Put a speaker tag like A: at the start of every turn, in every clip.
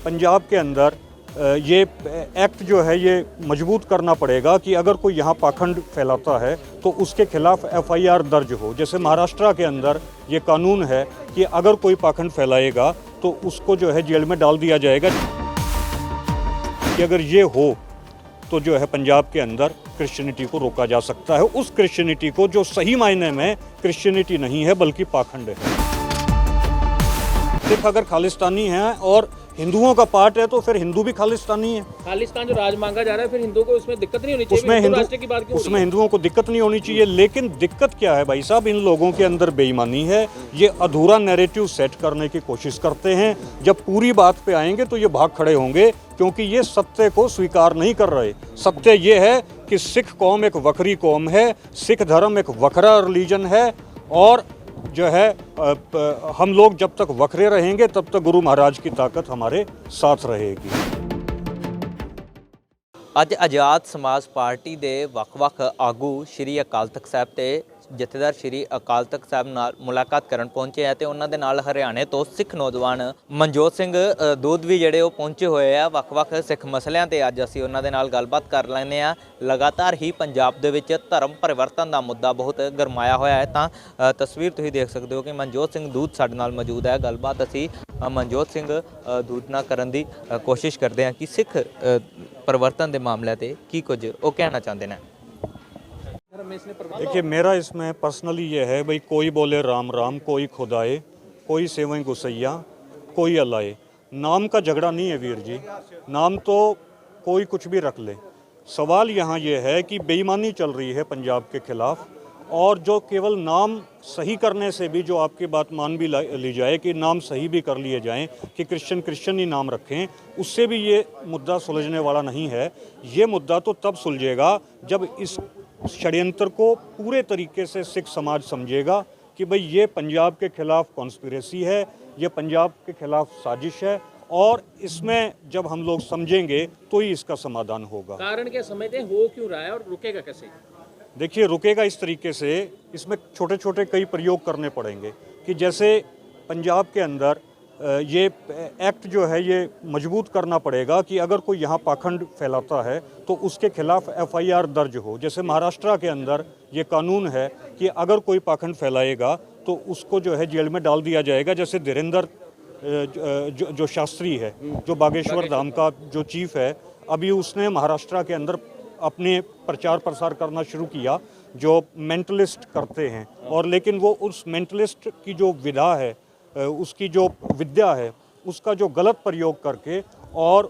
A: पंजाब के अंदर ये एक्ट जो है ये मजबूत करना पड़ेगा कि अगर कोई यहाँ पाखंड फैलाता है तो उसके खिलाफ एफआईआर दर्ज हो। जैसे महाराष्ट्र के अंदर ये कानून है कि अगर कोई पाखंड फैलाएगा तो उसको जो है जेल में डाल दिया जाएगा। कि अगर ये हो तो जो है पंजाब के अंदर क्रिश्चियनिटी को रोका जा सकता है, उस क्रिश्चियनिटी को जो सही मायने में क्रिश्चियनिटी नहीं है बल्कि पाखंड है। सिख अगर खालिस्तानी हैं और हिंदुओं का पार्ट है तो फिर हिंदू भी खालिस्तानी है।
B: खालिस्तान जो राज मांगा जा रहा है, फिर हिंदुओं को उसमें दिक्कत नहीं होनी चाहिए।
A: उसमें हिंदुओं को दिक्कत नहीं होनी चाहिए, लेकिन दिक्कत क्या है भाई साहब, इन लोगों के अंदर बेईमानी है। ये अधूरा नैरेटिव सेट करने की कोशिश करते हैं। जब पूरी बात पे आएंगे तो ये भाग खड़े होंगे, क्योंकि ये सत्य को स्वीकार नहीं कर रहे। सत्य ये है कि सिख कौम एक वखरी कौम है, सिख धर्म एक वखरा रिलीजन है, और जो है हम लोग जब तक वखरे रहेंगे तब तक गुरु महाराज की ताकत हमारे साथ रहेगी।
C: ਅੱਜ ਆਜ਼ਾਦ ਸਮਾਜ ਪਾਰਟੀ ਦੇ ਵੱਖ-ਵੱਖ ਆਗੂ ਸ਼੍ਰੀ ਅਕਾਲ ਤਖਤ ਸਾਹਿਬ ਤੇ ਜਥੇਦਾਰ ਸ਼੍ਰੀ ਅਕਾਲ ਤਖਤ ਸਾਹਿਬ ਨਾਲ ਮੁਲਾਕਾਤ ਕਰਨ ਪਹੁੰਚੇ ਆ ਤੇ ਉਹਨਾਂ ਦੇ ਨਾਲ ਹਰਿਆਣੇ ਤੋਂ ਸਿੱਖ ਨੌਜਵਾਨ ਮਨਜੋਤ ਸਿੰਘ ਦੂਧ ਵੀ ਜਿਹੜੇ ਉਹ ਪਹੁੰਚੇ ਹੋਏ ਆ। ਵੱਖ-ਵੱਖ ਸਿੱਖ ਮਸਲਿਆਂ ਤੇ ਅੱਜ ਅਸੀਂ ਉਹਨਾਂ ਦੇ ਨਾਲ ਗੱਲਬਾਤ ਕਰ ਲੈਂਦੇ ਆ। ਲਗਾਤਾਰ ਹੀ ਪੰਜਾਬ ਦੇ ਵਿੱਚ ਧਰਮ ਪਰਿਵਰਤਨ ਦਾ ਮੁੱਦਾ ਬਹੁਤ ਗਰਮਾਇਆ ਹੋਇਆ ਹੈ। ਤਾਂ ਤਸਵੀਰ ਤੁਸੀਂ ਦੇਖ ਸਕਦੇ ਹੋ ਕਿ ਮਨਜੋਤ ਸਿੰਘ ਦੂਧ ਸਾਡੇ ਨਾਲ ਮੌਜੂਦ ਹੈ। ਗੱਲਬਾਤ ਅਸੀਂ ਮਨਜੋਤ ਸਿੰਘ ਦੂਧ ਨਾਲ ਕਰਨ ਦੀ ਕੋਸ਼ਿਸ਼ ਕਰਦੇ ਹਾਂ ਕਿ ਸਿੱਖ परिवर्तन के मामले पे की कुछ वो कहना चाहते हैं।
A: देखिए, मेरा इसमें पर्सनली ये है भाई, कोई बोले राम राम, कोई खुदाए, कोई सेवई गुसैया, कोई अलाए। नाम का झगड़ा नहीं है वीर जी, नाम तो कोई कुछ भी रख ले। सवाल यहाँ ये है कि बेईमानी चल रही है पंजाब के खिलाफ, और जो केवल नाम सही करने से भी, जो आपकी बात मान भी ली जाए कि नाम सही भी कर लिए जाएं कि क्रिश्चियन ही नाम रखें, उससे भी ये मुद्दा सुलझने वाला नहीं है। ये मुद्दा तो तब सुलझेगा जब इस षड्यंत्र को पूरे तरीके से सिख समाज समझेगा कि भाई ये पंजाब के खिलाफ कॉन्स्पिरेसी है, ये पंजाब के खिलाफ साजिश है, और इसमें जब हम लोग समझेंगे तो ही इसका समाधान होगा।
B: कारण क्या समझते हैं, हो क्यों रहा है और रुकेगा कैसे?
A: देखिए, रुकेगा इस तरीके से, इसमें छोटे छोटे कई प्रयोग करने पड़ेंगे कि जैसे पंजाब के अंदर ये एक्ट जो है ये मजबूत करना पड़ेगा कि अगर कोई यहाँ पाखंड फैलाता है तो उसके खिलाफ एफआईआर दर्ज हो। जैसे महाराष्ट्र के अंदर ये कानून है कि अगर कोई पाखंड फैलाएगा तो उसको जो है जेल में डाल दिया जाएगा। जैसे धीरेन्द्र जो शास्त्री है, जो बागेश्वर धाम का जो चीफ है, अभी उसने महाराष्ट्र के अंदर अपने प्रचार प्रसार करना शुरू किया जो मेंटलिस्ट करते हैं, और लेकिन वो उस मेंटलिस्ट की जो विधा है, उसकी जो विद्या है, उसका जो गलत प्रयोग करके और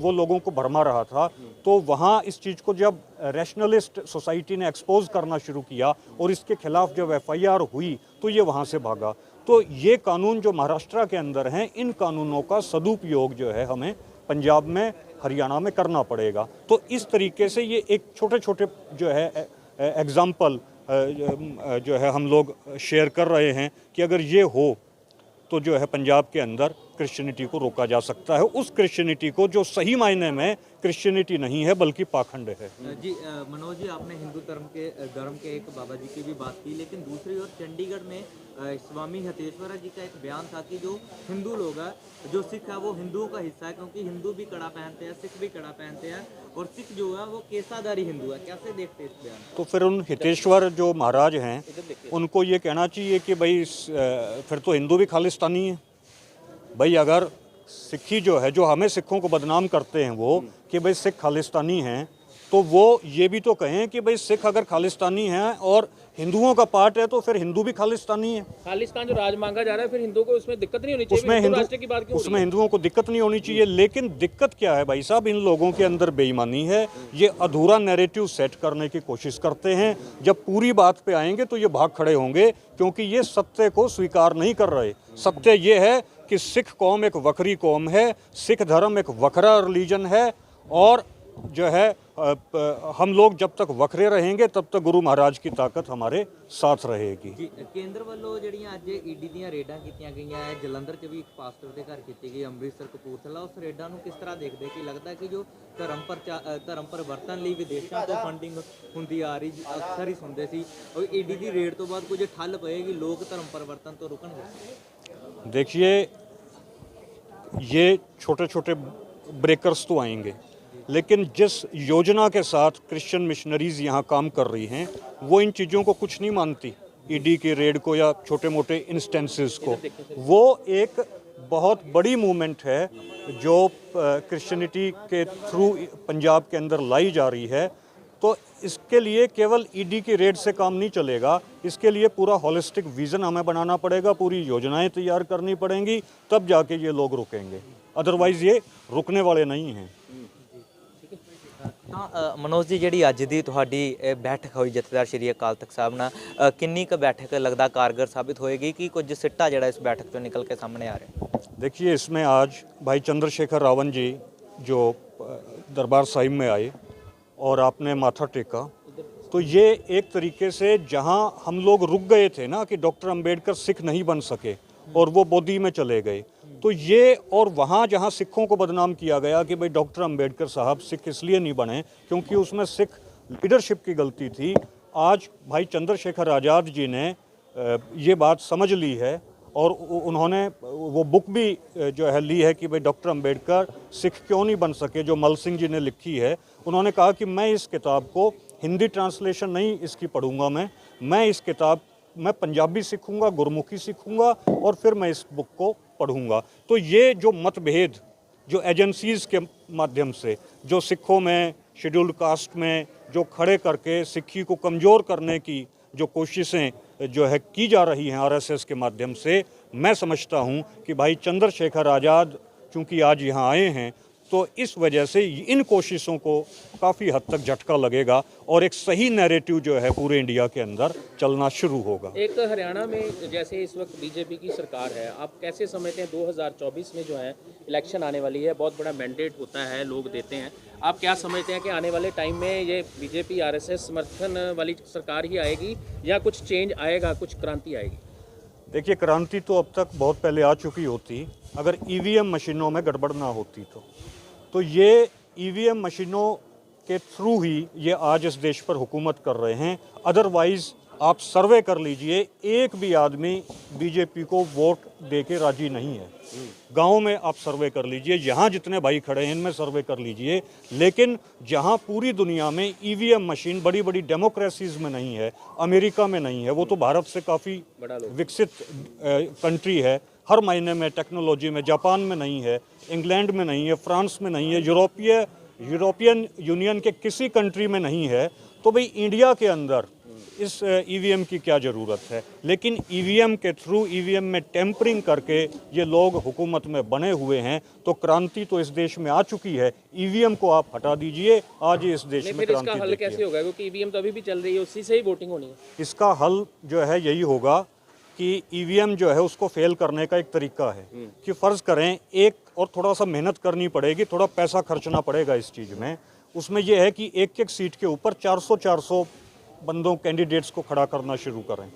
A: वो लोगों को भरमा रहा था। तो वहाँ इस चीज़ को जब रैशनलिस्ट सोसाइटी ने एक्सपोज करना शुरू किया और इसके खिलाफ जब एफआईआर हुई तो ये वहाँ से भागा। तो ये कानून जो महाराष्ट्र के अंदर हैं, इन कानूनों का सदुपयोग जो है हमें पंजाब में, हरियाणा में करना पड़ेगा। तो इस तरीके से ये एक छोटे छोटे जो है एग्जाम्पल जो है हम लोग शेयर कर रहे हैं कि अगर ये हो तो जो है पंजाब के अंदर क्रिश्चियनिटी को रोका जा सकता है, उस क्रिश्चियनिटी को जो सही मायने में क्रिश्चियनिटी नहीं है बल्कि पाखंड है।
C: जी मनोज जी, आपने हिंदू धर्म के एक बाबा जी की भी बात की, लेकिन दूसरी ओर चंडीगढ़ में स्वामी हतेश्वरा जी का एक बयान था कि जो हिंदू लोग हैं, जो सिख है वो हिंदुओं का हिस्सा है, क्योंकि हिंदू भी कड़ा पहनते हैं, सिख भी कड़ा पहनते हैं, और सिख जो है वो केसाधारी हिंदू है। कैसे देखते हैं इस बयान?
A: तो फिर उन हितेश्वर जो महाराज हैं उनको ये कहना चाहिए कि भाई फिर तो हिंदू भी खालिस्तानी है। भाई अगर सिक्खी जो है, जो हमें सिखों को बदनाम करते हैं वो कि भाई सिख खालिस्तानी हैं, तो वो ये भी तो कहें कि भाई सिख अगर खालिस्तानी हैं और हिंदुओं का पार्ट है तो फिर हिंदू भी खालिस्तानी है।
B: खालिस्तान जो राज मांगा जा रहा है, फिर हिंदुओं को उसमें दिक्कत नहीं होनी चाहिए।
A: उसमें हिंदुओं को दिक्कत नहीं होनी चाहिए, लेकिन दिक्कत क्या है भाई साहब, इन लोगों के अंदर बेईमानी है। ये अधूरा नैरेटिव सेट करने की कोशिश करते हैं। जब पूरी बात पे आएंगे तो ये भाग खड़े होंगे, क्योंकि ये सत्य को स्वीकार नहीं कर रहे। सत्य ये है कि सिख कौम एक वखरी कौम है, सिख धर्म एक वखरा रिलीजन है, और जो है हम लोग जब तक वखरे रहेंगे तब तक गुरु महाराज की ताकत हमारे साथ रहेगी।
C: जी, केंद्र वालों ਜਿਹੜੀਆਂ ਅੱਜ ਈਡੀ ਦੀਆਂ ਰੇਡਾਂ ਕੀਤੀਆਂ ਗਈਆਂ ਹੈ, ਜਲੰਧਰ 'ਚ ਵੀ ਇੱਕ ਪਾਸਟਰ ਦੇ ਘਰ ਕੀਤੀ ਗਈ, ਅੰਮ੍ਰਿਤਸਰ ਕਪੂਰਥਲਾ, ਉਸ ਰੇਡਾਂ ਨੂੰ ਕਿਸ ਤਰ੍ਹਾਂ ਦੇਖਦੇ ਕਿ ਲੱਗਦਾ ਕਿ ਜੋ ਧਰਮ ਪਰਿਵਰਤਨ ਲਈ ਵਿਦੇਸ਼ਾਂ ਤੋਂ ਫੰਡਿੰਗ ਹੁੰਦੀ ਆ ਰਹੀ, ਅਕਸਰ ਹੀ ਸੁਣਦੇ ਸੀ, ਔਰ ਈਡੀ ਦੀ ਰੇਡ ਤੋਂ ਬਾਅਦ ਕੁਝ ਠੱਲ ਪਏਗੀ, ਲੋਕ ਧਰਮ ਪਰਿਵਰਤਨ ਤੋਂ ਰੁਕਣਗੇ?
A: देखिए, ये छोटे छोटे ब्रेकर्स तो आएंगे, लेकिन जिस योजना के साथ क्रिश्चियन मिशनरीज़ यहाँ काम कर रही हैं वो इन चीज़ों को कुछ नहीं मानती, ईडी के रेड को या छोटे मोटे इंस्टेंसेस को। वो एक बहुत बड़ी मूवमेंट है जो क्रिश्चियनिटी के थ्रू पंजाब के अंदर लाई जा रही है। तो इसके लिए केवल ईडी की रेड से काम नहीं चलेगा, इसके लिए पूरा होलिस्टिक विज़न हमें बनाना पड़ेगा, पूरी योजनाएं तैयार करनी पड़ेंगी, तब जाके ये लोग रुकेंगे, अदरवाइज़ ये रुकने वाले नहीं हैं।
C: ਤਾਂ ਮਨੋਜ ਜੀ, ਜਿਹੜੀ ਅੱਜ ਦੀ ਤੁਹਾਡੀ ਬੈਠਕ ਹੋਈ ਜਥੇਦਾਰ ਸ਼੍ਰੀ ਅਕਾਲ ਤਖਤ ਸਾਹਿਬ ਨਾਲ, ਕਿੰਨੀ ਕੁ ਬੈਠਕ ਲੱਗਦਾ कारगर साबित होएगी कि कुछ सिट्टा जड़ा इस बैठक चो निकल के सामने आ रहा है?
A: देखिए, इसमें आज भाई चंद्रशेखर रावण जी जो दरबार साहिब में आए और आपने माथा टेका, तो ये एक तरीके से जहाँ हम लोग रुक गए थे ना कि डॉक्टर अंबेडकर सिख नहीं बन सके और वो बोधी में चले गए, तो ये और वहाँ जहाँ सिखों को बदनाम किया गया कि भाई डॉक्टर अंबेडकर साहब सिख इसलिए नहीं बने क्योंकि उसमें सिख लीडरशिप की गलती थी, आज भाई चंद्रशेखर आज़ाद जी ने ये बात समझ ली है और उन्होंने वो बुक भी जो है ली है कि भाई डॉक्टर अंबेडकर सिख क्यों नहीं बन सके, जो मल सिंह जी ने लिखी है। उन्होंने कहा कि मैं इस किताब को हिंदी ट्रांसलेशन नहीं इसकी पढ़ूंगा, मैं इस किताब मैं पंजाबी सीखूंगा, गुरमुखी सीखूंगा और फिर मैं इस बुक को पढ़ूंगा। तो ये जो मतभेद जो एजेंसीज़ के माध्यम से जो सिखों में, शेड्यूल्ड कास्ट में जो खड़े करके सिक्खी को कमज़ोर करने की जो कोशिशें जो है की जा रही हैं आरएसएस के माध्यम से, मैं समझता हूं कि भाई चंद्रशेखर आज़ाद चूँकि आज यहाँ आए हैं तो इस वजह से इन कोशिशों को काफ़ी हद तक झटका लगेगा और एक सही नैरेटिव जो है पूरे इंडिया के अंदर चलना शुरू होगा।
B: एक हरियाणा में जैसे इस वक्त बीजेपी की सरकार है, आप कैसे समझते हैं 2024 में जो है इलेक्शन आने वाली है, बहुत बड़ा मैंडेट होता है, लोग देते हैं, आप क्या समझते हैं कि आने वाले टाइम में ये बीजेपी आरएसएस समर्थन वाली सरकार ही आएगी या कुछ चेंज आएगा, कुछ क्रांति आएगी?
A: देखिए, क्रांति तो अब तक बहुत पहले आ चुकी होती अगर ईवीएम मशीनों में गड़बड़ ना होती तो ये ईवीएम मशीनों के थ्रू ही ये आज इस देश पर हुकूमत कर रहे हैं। अदरवाइज़ आप सर्वे कर लीजिए, एक भी आदमी बीजेपी को वोट दे के राजी नहीं है। गाँव में आप सर्वे कर लीजिए, यहाँ जितने भाई खड़े हैं इनमें सर्वे कर लीजिए, लेकिन जहाँ पूरी दुनिया में ईवीएम मशीन बड़ी बड़ी डेमोक्रेसीज़ में नहीं है, अमेरिका में नहीं है, वो तो भारत से काफ़ी विकसित कंट्री है, हर महीने में टेक्नोलॉजी में, जापान में नहीं है, इंग्लैंड में नहीं है, फ्रांस में नहीं है, यूरोपियन यूनियन के किसी कंट्री में नहीं है, तो भाई इंडिया के अंदर इस ईवीएम की क्या ज़रूरत है। लेकिन ईवीएम के थ्रू ईवीएम में टेम्परिंग करके ये लोग हुकूमत में बने हुए हैं, तो क्रांति तो इस देश में आ चुकी है। ईवीएम को आप हटा दीजिए, आज ही इस देश में क्रांति
B: इसका हल कैसे होगा, क्योंकि ईवीएम तो अभी भी चल रही है, उसी से ही वोटिंग होनी है।
A: इसका हल जो है यही होगा कि ईवीएम जो है उसको फेल करने का एक तरीका है कि फ़र्ज़ करें एक और थोड़ा सा मेहनत करनी पड़ेगी, थोड़ा पैसा खर्चना पड़ेगा इस चीज़ में। उसमें यह है कि एक एक सीट के ऊपर 400 बंदों कैंडिडेट्स को खड़ा करना शुरू करें।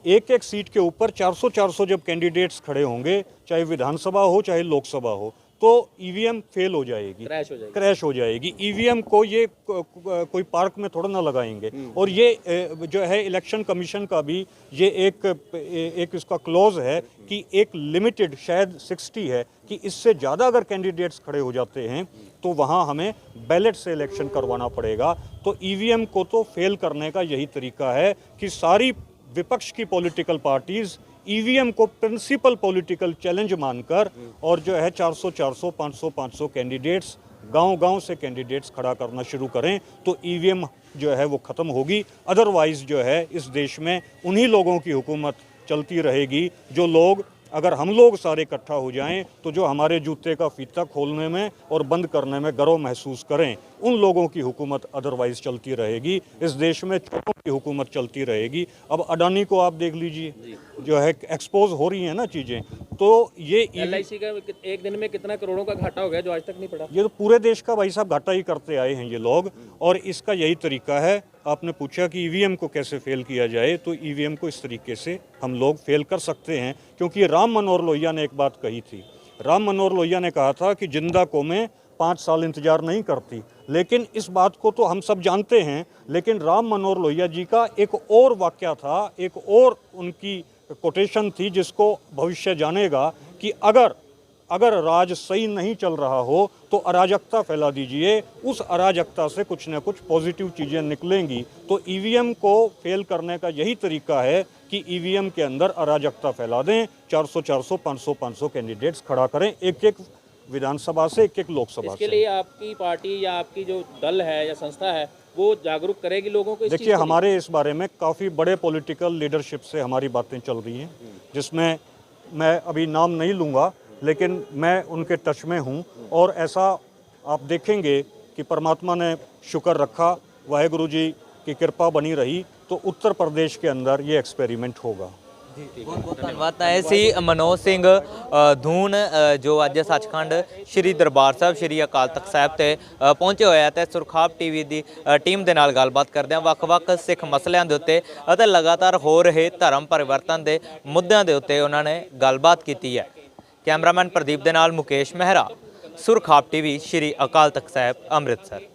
A: एक एक सीट के ऊपर 400 जब कैंडिडेट्स खड़े होंगे, चाहे विधानसभा हो चाहे लोकसभा हो, तो ईवीएम फेल हो जाएगी, क्रैश हो जाएगी। ईवीएम को ये कोई पार्क में थोड़ा ना लगाएंगे। और ये जो है इलेक्शन कमीशन का भी ये एक इसका क्लॉज है कि एक लिमिटेड शायद 60 है कि इससे ज़्यादा अगर कैंडिडेट्स खड़े हो जाते हैं तो वहाँ हमें बैलेट से इलेक्शन करवाना पड़ेगा। तो ईवीएम को तो फेल करने का यही तरीका है कि सारी विपक्ष की पॉलिटिकल पार्टीज़ ईवीएम को प्रिंसिपल पॉलिटिकल चैलेंज मानकर और जो है 400 500 कैंडिडेट्स गांव से कैंडिडेट्स खड़ा करना शुरू करें, तो ईवीएम जो है वो ख़त्म होगी। अदरवाइज़ जो है इस देश में उन्हीं लोगों की हुकूमत चलती रहेगी जो लोग, अगर हम लोग सारे इकट्ठा हो जाएं तो जो हमारे जूते का फीता खोलने में और बंद करने में गर्व महसूस करें, उन लोगों की हुकूमत अदरवाइज़ चलती रहेगी। इस देश में चोरों की हुकूमत चलती रहेगी। अब अडानी को आप देख लीजिए, जो है एक्सपोज हो रही हैं ना चीज़ें, तो ये
B: LIC का एक दिन में कितना करोड़ों का घाटा हो गया जो आज तक नहीं पड़ा।
A: ये तो पूरे देश का भाई साहब घाटा ही करते आए हैं ये लोग, और इसका यही तरीका है। आपने पूछा कि ईवीएम को कैसे फेल किया जाए, तो ईवीएम को इस तरीके से हम लोग फेल कर सकते हैं, क्योंकि राम मनोहर लोहिया ने एक बात कही थी। राम मनोहर लोहिया ने कहा था कि जिंदा कौमें 5 साल इंतजार नहीं करती, लेकिन इस बात को तो हम सब जानते हैं। लेकिन राम मनोहर लोहिया जी का एक और वाकया था, एक और उनकी कोटेशन थी जिसको भविष्य जानेगा कि अगर अगर राज सही नहीं चल रहा हो तो अराजकता फैला दीजिए, उस अराजकता से कुछ न कुछ पॉजिटिव चीज़ें निकलेंगी। तो ईवीएम को फेल करने का यही तरीका है कि ईवीएम के अंदर अराजकता फैला दें, 400 500 कैंडिडेट्स खड़ा करें, एक एक विधानसभा से, एक एक लोकसभा
B: इसके
A: से।
B: लिए आपकी पार्टी या आपकी जो दल है या संस्था है वो जागरूक करेगी लोगों को इस
A: देखिए,
B: चीज़ के लिए?
A: हमारे इस बारे में काफ़ी बड़े पॉलिटिकल लीडरशिप से हमारी बातें चल रही हैं, जिसमें मैं अभी नाम नहीं लूँगा, लेकिन मैं उनके टच में हूँ। और ऐसा आप देखेंगे कि परमात्मा ने शुक्र रखा, वाहेगुरु जी की कृपा बनी रही, तो उत्तर प्रदेश के अंदर ये एक्सपेरिमेंट होगा।
C: ਬਹੁਤ ਬਹੁਤ ਧੰਨਵਾਦ। ਤਾਂ ਇਹ ਸੀ ਮਨੋਜ ਸਿੰਘ ਧੂਨ ਜੋ ਅੱਜ ਸੱਚਖੰਡ ਸ਼੍ਰੀ ਦਰਬਾਰ ਸਾਹਿਬ ਸ਼੍ਰੀ ਅਕਾਲ ਤਖਤ ਸਾਹਿਬ ਤੇ ਪਹੁੰਚੇ ਹੋਏ ਆ ਤੇ ਸੁਰਖਾਬ ਟੀਵੀ ਦੀ ਟੀਮ ਦੇ ਨਾਲ ਗੱਲਬਾਤ ਕਰਦੇ ਆ ਵੱਖ-ਵੱਖ ਸਿੱਖ ਮਸਲਿਆਂ ਦੇ ਉੱਤੇ ਅਤੇ ਲਗਾਤਾਰ ਹੋ ਰਹੇ ਧਰਮ ਪਰਿਵਰਤਨ ਦੇ ਮੁੱਦਿਆਂ ਦੇ ਉੱਤੇ ਉਹਨਾਂ ਨੇ ਗੱਲਬਾਤ ਕੀਤੀ ਹੈ। ਕੈਮਰਾਮੈਨ ਪ੍ਰਦੀਪ ਦੇ ਨਾਲ ਮੁਕੇਸ਼ ਮਹਿਰਾ, ਸੁਰਖਾਬ ਟੀਵੀ ਸ਼੍ਰੀ ਅਕਾਲ ਤਖਤ ਸਾਹਿਬ ਅੰਮ੍ਰਿਤਸਰ।